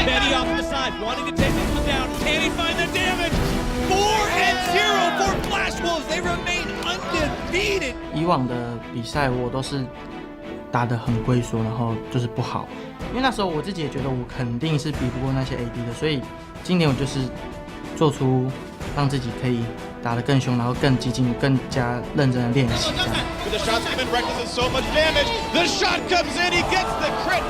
Betty off to the side, wanting to take this one down. Can he find the damage? 4-0 for Flash Wolves. They remain undefeated. 以往的比赛我都是打得很龟缩，然后就是不好。因为那时候我自己也觉得我肯定是比不过那些 AD 的，所以今年我就是做出让自己可以打得更凶，然后更激进、更加认真的练习。The shots come in, Reckless has so much damage. The shot comes in, he gets the crit.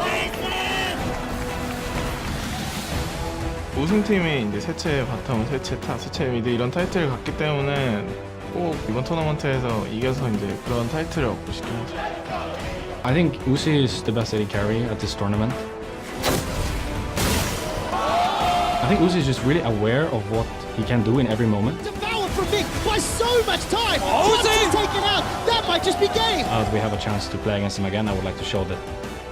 우승팀이 이제 세체 바텀, 세체 탑, 세체 미드 이런 타이틀을 갖기 때문에 꼭 이번 토너먼트에서 이겨서 이제 그런 타이틀을 얻고 싶긴 하죠. I think Uzi is the best AD carry at this tournament. I think Uzi is just really aware of what he can do in every moment. Devoured from Vic by so much time. Uzi taken out. That might just be game. If we have a chance to play against him again, I would like to show that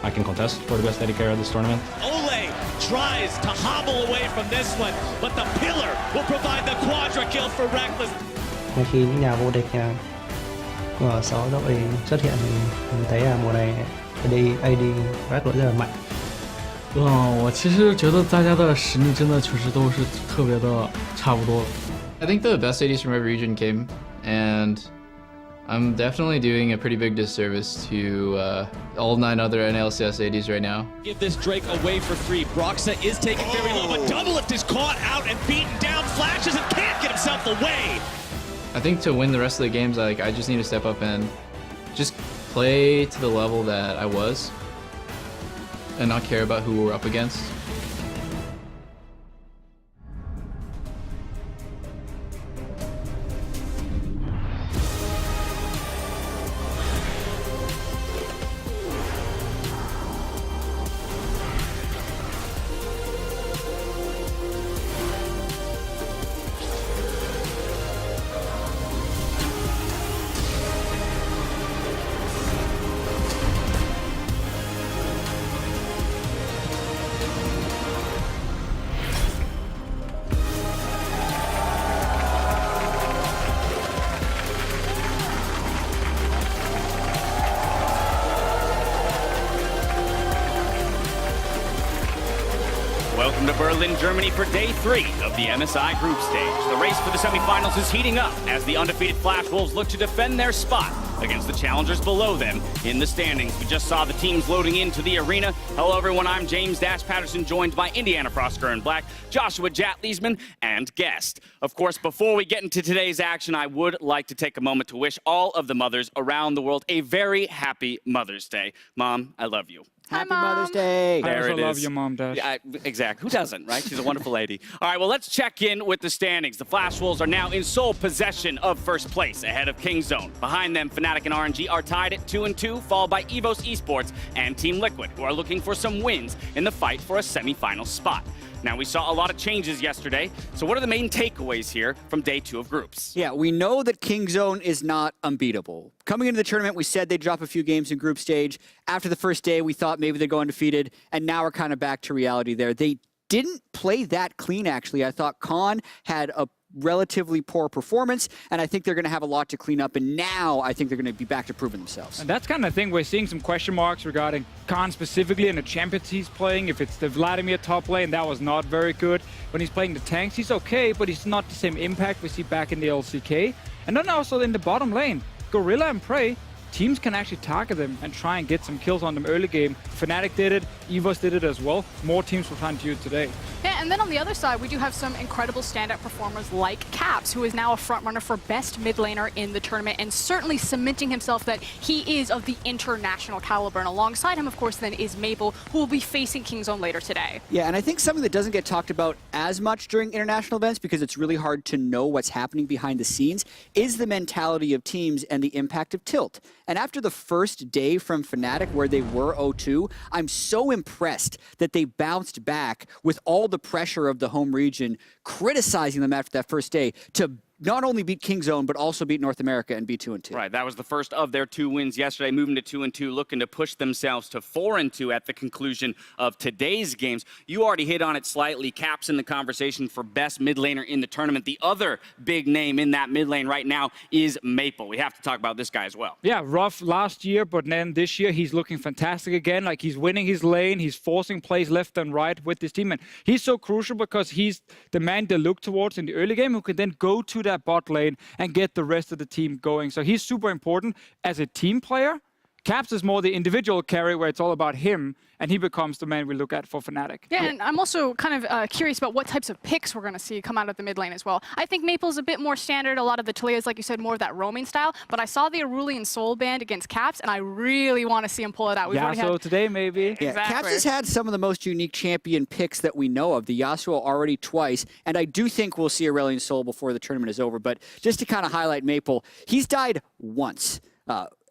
I can contest for the best AD carry at this tournament. Ole tries to hobble away from this one, but the pillar will provide the quadra kill for Reckless. Khi những nhà vô địch số đội xuất hiện thì mình thấy là mùa này AD Reckless rất là mạnh. 我其实觉得大家的实力真的确实都是特别的差不多。I think the best ADs from every region came, and I'm definitely doing a pretty big disservice to all 9 other NLCS ADs right now. Give this Drake away for free. Broxa is taken very low, but Double Lift is caught out and beaten down. Flashes and can't get himself away. I think to win the rest of the games, I just need to step up and just play to the level that I was and not care about who we're up against. Welcome to Berlin, Germany for day 3 of the MSI group stage. The race for the semifinals is heating up as the undefeated Flash Wolves look to defend their spot against the challengers below them in the standings. We just saw the teams loading into the arena. Hello everyone, I'm James Dash Patterson, joined by Indiana Frosker in black, Joshua Jatleesman, and guest. Of course, before we get into today's action, I would like to take a moment to wish all of the mothers around the world a very happy Mother's Day. Mom, I love you. Happy Mother's Day. There I it also love is. your mom, Dash. Yeah, exactly. Who doesn't, right? She's a wonderful lady. All right, well, let's check in with the standings. The Flash Wolves are now in sole possession of first place, ahead of Kingzone. Behind them, Fnatic and RNG are tied at 2-2, followed by EVOS Esports and Team Liquid, who are looking for some wins in the fight for a semifinal spot. Now, we saw a lot of changes yesterday, so what are the main takeaways here from day 2 of groups? Yeah, we know that Kingzone is not unbeatable. Coming into the tournament, we said they'd drop a few games in group stage. After the first day, we thought maybe they'd go undefeated, and now we're kind of back to reality there. They didn't play that clean, actually. I thought Khan had a relatively poor performance, and I think they're going to have a lot to clean up, and now I think they're going to be back to proving themselves. And that's kind of thing we're seeing some question marks regarding Khan specifically and the champions he's playing. If it's the Vladimir top lane, that was not very good. When he's playing the tanks, he's okay, but he's not the same impact we see back in the LCK. And then also in the bottom lane, Gorilla and Prey, teams can actually target them and try and get some kills on them early game. Fnatic did it, EVOS did it as well. More teams will try to do it today. Yeah, and then on the other side, we do have some incredible standout performers like Caps, who is now a frontrunner for best mid laner in the tournament and certainly cementing himself that he is of the international caliber. And alongside him, of course, then is Maple, who will be facing Kingzone later today. Yeah, and I think something that doesn't get talked about as much during international events, because it's really hard to know what's happening behind the scenes, is the mentality of teams and the impact of tilt. And after the first day from Fnatic, where they were 0-2, I'm so impressed that they bounced back with all the pressure of the home region criticizing them after that first day to not only beat Kingzone, but also beat North America and be 2-2. Right, that was the first of their 2 wins yesterday, moving to 2-2, looking to push themselves to 4-2 at the conclusion of today's games. You already hit on it slightly. Caps in the conversation for best mid laner in the tournament. The other big name in that mid lane right now is Maple. We have to talk about this guy as well. Yeah, rough last year, but then this year he's looking fantastic again. Like, he's winning his lane, he's forcing plays left and right with this team, and he's so crucial because he's the man they look towards in the early game who can then go to that bot lane and get the rest of the team going. So he's super important as a team player. Caps is more the individual carry where it's all about him, and he becomes the man we look at for Fnatic. Yeah, and I'm also kind of curious about what types of picks we're going to see come out of the mid lane as well. I think Maple's a bit more standard. A lot of the Talia's, like you said, more of that roaming style. But I saw the Arulian Soul band against Caps, and I really want to see him pull it out. Yasuo today, maybe. Yeah, Exactly. Caps has had some of the most unique champion picks that we know of. The Yasuo already twice, and I do think we'll see Aurelion Sol before the tournament is over. But just to kind of highlight Maple, he's died once.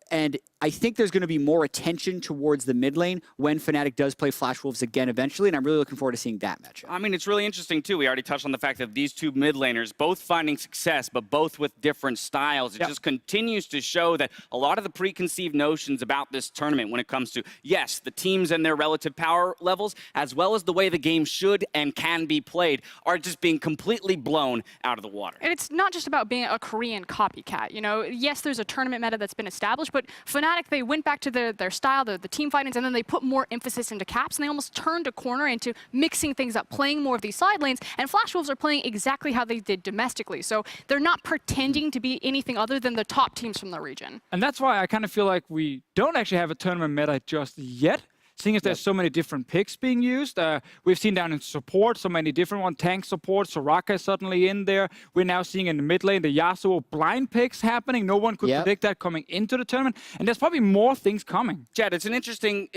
And I think there's going to be more attention towards the mid lane when Fnatic does play Flash Wolves again eventually, and I'm really looking forward to seeing that matchup. I mean, it's really interesting, too. We already touched on the fact that these two mid laners, both finding success, but both with different styles. It just continues to show that a lot of the preconceived notions about this tournament when it comes to, yes, the teams and their relative power levels, as well as the way the game should and can be played, are just being completely blown out of the water. And it's not just about being a Korean copycat. You know, yes, there's a tournament meta that's been established, but Fnatic, they went back to their style, the team fightings, and then they put more emphasis into Caps, and they almost turned a corner into mixing things up, playing more of these side lanes, and Flash Wolves are playing exactly how they did domestically. So they're not pretending to be anything other than the top teams from the region. And that's why I kind of feel like we don't actually have a tournament meta just yet. Seeing as there's so many different picks being used. We've seen down in support so many different ones. Tank support, Soraka is suddenly in there. We're now seeing in the mid lane the Yasuo blind picks happening. No one could predict that coming into the tournament. And there's probably more things coming. Jed, it's an interesting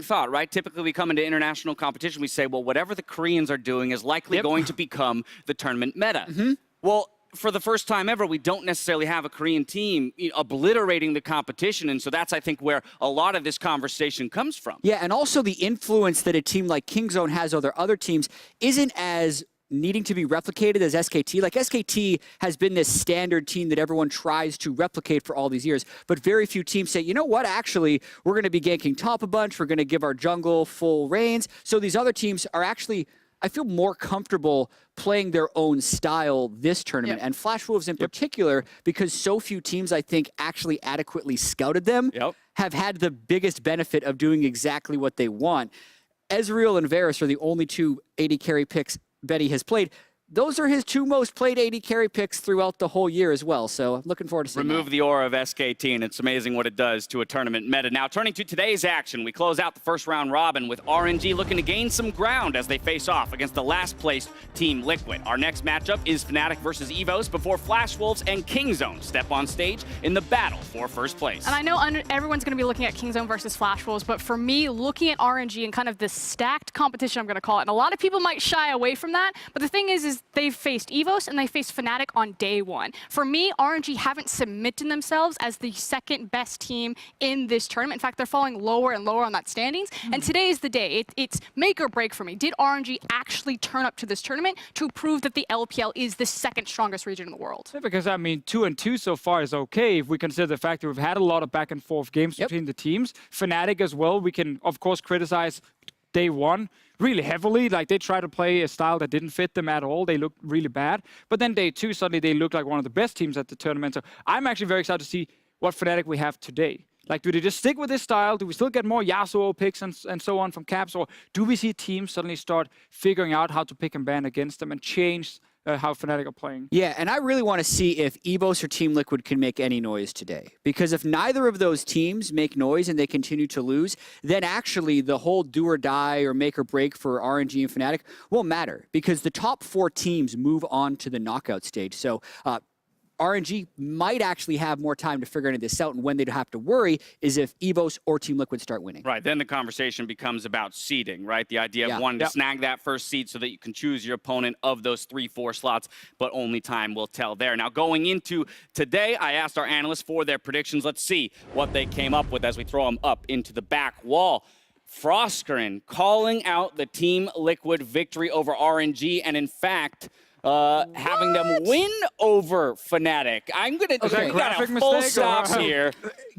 thought, right? Typically we come into international competition, we say, well, whatever the Koreans are doing is likely going to become the tournament meta. Well, for the first time ever, we don't necessarily have a Korean team obliterating the competition. And so that's, I think, where a lot of this conversation comes from. Yeah, and also the influence that a team like Kingzone has over other teams isn't as needing to be replicated as SKT. Like, SKT has been this standard team that everyone tries to replicate for all these years, but very few teams say, you know what, actually, we're going to be ganking top a bunch, we're going to give our jungle full reins. So these other teams are actually, I feel, more comfortable playing their own style this tournament. And Flash Wolves in particular, because so few teams, I think, actually adequately scouted them, have had the biggest benefit of doing exactly what they want. Ezreal and Varus are the only two AD carry picks Betty has played. Those are his two most played AD carry picks throughout the whole year as well. So I'm looking forward to seeing Remove the aura of SKT, and it's amazing what it does to a tournament meta. Now, turning to today's action, we close out the first round robin with RNG looking to gain some ground as they face off against the last-placed Team Liquid. Our next matchup is Fnatic versus EVOS before Flash Wolves and Kingzone step on stage in the battle for first place. And I know everyone's going to be looking at Kingzone versus Flash Wolves, but for me, looking at RNG and kind of this stacked competition, I'm going to call it, and a lot of people might shy away from that, but the thing is they've faced EVOS and they faced Fnatic on day one. For me, RNG haven't cemented themselves as the second best team in this tournament. In fact, they're falling lower and lower on that standings. And today is the day. It's make or break for me. Did RNG actually turn up to this tournament to prove that the LPL is the second strongest region in the world? Yeah, because, I mean, 2-2 so far is okay if we consider the fact that we've had a lot of back and forth games between the teams. Fnatic as well, we can, of course, criticize day one really heavily. Like, they tried to play a style that didn't fit them at all. They looked really bad. But then day two, suddenly they looked like one of the best teams at the tournament. So I'm actually very excited to see what Fnatic we have today. Like, do they just stick with this style? Do we still get more Yasuo picks and so on from Caps? Or do we see teams suddenly start figuring out how to pick and ban against them and change how Fnatic are playing? Yeah, and I really want to see if EVOS or Team Liquid can make any noise today. Because if neither of those teams make noise and they continue to lose, then actually the whole do or die or make or break for RNG and Fnatic won't matter. Because the top four teams move on to the knockout stage. So RNG might actually have more time to figure this out, and when they'd have to worry is if EVOS or Team Liquid start winning. Right, then the conversation becomes about seeding, right? The idea of wanting to snag that first seed so that you can choose your opponent of those 3-4 slots, but only time will tell there. Now, going into today, I asked our analysts for their predictions. Let's see what they came up with as we throw them up into the back wall. Froskeren calling out the Team Liquid victory over RNG, and in fact, having them win over Fnatic. I'm going to Okay, we got a graphic full mistake, stops or- here.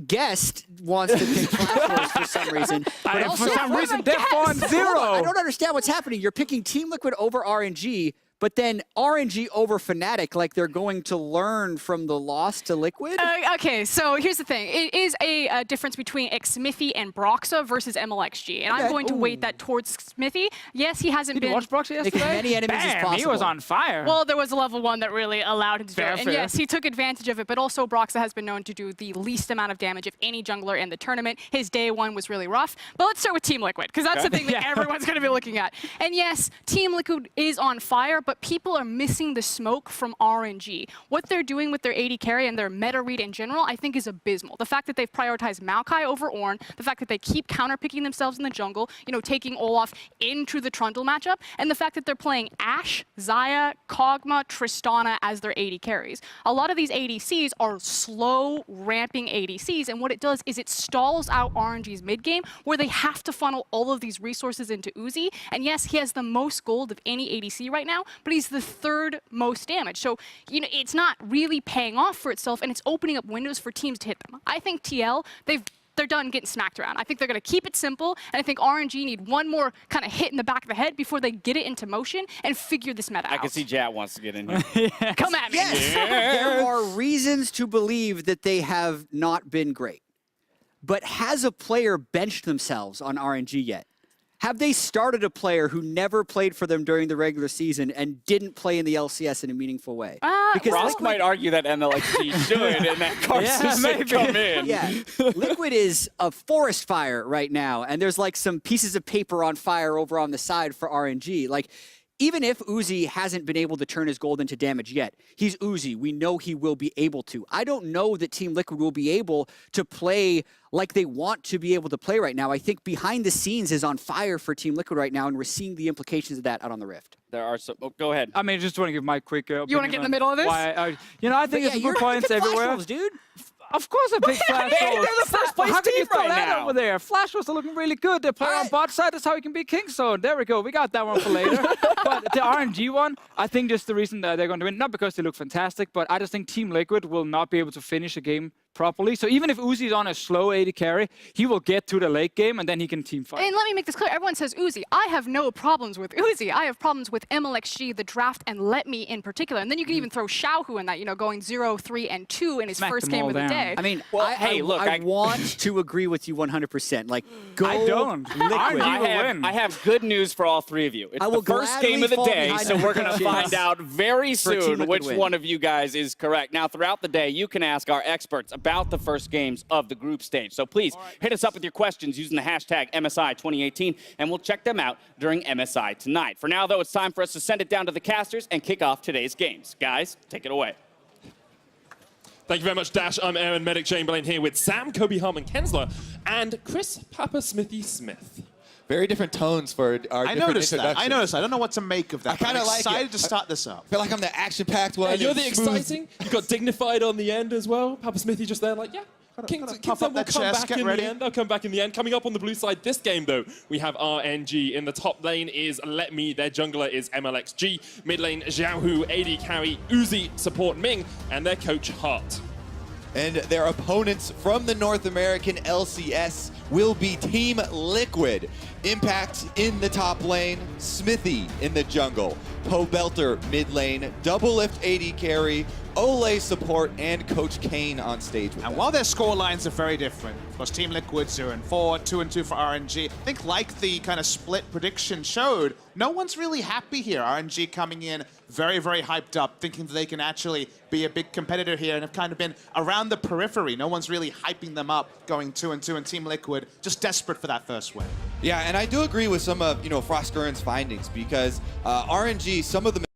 Guest wants to pick Flash Wolves for some reason. But also, for some reason, they're Hold on, 4-0. I don't understand what's happening. You're picking Team Liquid over RNG, but then RNG over Fnatic, like they're going to learn from the loss to Liquid? Okay, so here's the thing. It is a difference between Xmithy and Broxa versus MLXG, and I'm going to weight that towards Xmithy. Yes, he hasn't Did been... you watch Broxa Making yesterday? many enemies as Bam, possible. he was on fire. Well, there was a level 1 that really allowed him to do Fair, it. And fair. yes, he took advantage of it, but also Broxa has been known to do the least amount of damage of any jungler in the tournament. His day 1 was really rough. But let's start with Team Liquid, because that's the thing that everyone's going to be looking at. And yes, Team Liquid is on fire, but people are missing the smoke from RNG. What they're doing with their AD carry and their meta read in general, I think is abysmal. The fact that they've prioritized Maokai over Ornn, the fact that they keep counterpicking themselves in the jungle, you know, taking Olaf into the Trundle matchup, and the fact that they're playing Ashe, Xayah, Kog'Maw, Tristana as their AD carries. A lot of these ADCs are slow ramping ADCs, and what it does is it stalls out RNG's mid game, where they have to funnel all of these resources into Uzi. And yes, he has the most gold of any ADC right now, but he's the 3rd most damage. So, you know, it's not really paying off for itself, and it's opening up windows for teams to hit them. I think TL, they're done getting smacked around. I think they're going to keep it simple, and I think RNG need one more kind of hit in the back of the head before they get it into motion and figure this meta out. I can see Jat wants to get in here. Come at me. Yes, there are reasons to believe that they have not been great. But has a player benched themselves on RNG yet? Have they started a player who never played for them during the regular season and didn't play in the LCS in a meaningful way? Because Ross might argue that MLXG should, and that Carson should come in. Yeah, Liquid is a forest fire right now, and there's like some pieces of paper on fire over on the side for RNG. Like, even if Uzi hasn't been able to turn his gold into damage yet, he's Uzi. We know he will be able to. I don't know that Team Liquid will be able to play like they want to be able to play right now. I think behind the scenes is on fire for Team Liquid right now, and we're seeing the implications of that out on the Rift. There are some. Oh, go ahead. I mean, just want to give my quick opinion. You want to get in the middle of this? You know, I think it's good points everywhere. Wolves, dude. Of course, a big Flash They're Wolves. the first place How can you team throw right that now. over there? Flash Wolves are looking really good. They play on bot side. That's how you can beat Kingzone. There we go. We got that one for later. But the RNG one, I think just the reason that they're going to win, not because they look fantastic, but I just think Team Liquid will not be able to finish a game properly. So even if Uzi's on a slow AD carry, he will get to the late game and then he can team fight. And let me make this clear. Everyone says Uzi. I have no problems with Uzi. I have problems with MLXG, the draft, and Let Me in particular. And then you can even throw Xiaohu in that, you know, going 0, 3, and 2 in his Smack first them game all of the down. day. I mean, Well, I want to agree with you 100%. Like, go I don't. Liquid. I have good news for all three of you. It's I will the first gladly game of the fall day, behind so the we're going to pitches find out very for Team soon Liquid which win. one of you guys is correct. Now, throughout the day, you can ask our experts about the first games of the group stage. So please hit us up with your questions using the hashtag MSI2018, and we'll check them out during MSI tonight. For now, though, it's time for us to send it down to the casters and kick off today's games. Guys, take it away. Thank you very much, Dash. I'm Aaron Medic Chamberlain here with Sam, Kobe Harmon Kensler, and Chris Papa Smithy Smith. Very different tones for our I different noticed that. introductions. I noticed. I don't know what to make of that. I kind of like excited it. to start this up. I feel like I'm the action-packed one. Yeah, you're and the smooth. exciting. You got dignified on the end as well. Papa Smithy just there like, yeah. Kingzone will come back in the end. They'll come back in the end. Coming up on the blue side this game, though, we have RNG. In the top lane is Let Me. Their jungler is MLXG. Mid lane, Xiaohu, AD carry, Uzi, support Ming, and their coach, Hart. And their opponents from the North American LCS will be Team Liquid. Impact in the top lane, Smithy in the jungle, Pobelter mid lane, Double Lift AD carry, Ole support, and Coach Kane on stage with them. While their score lines are very different, of course, Team Liquid 0-4, 2-2 for RNG. I think like the kind of split prediction showed, no one's really happy here. RNG coming in very, very hyped up, thinking that they can actually be a big competitor here and have kind of been around the periphery. No one's really hyping them up going 2-2, and Team Liquid just desperate for that first win. Yeah, and I do agree with some of Frostgurn's findings because RNG, some of the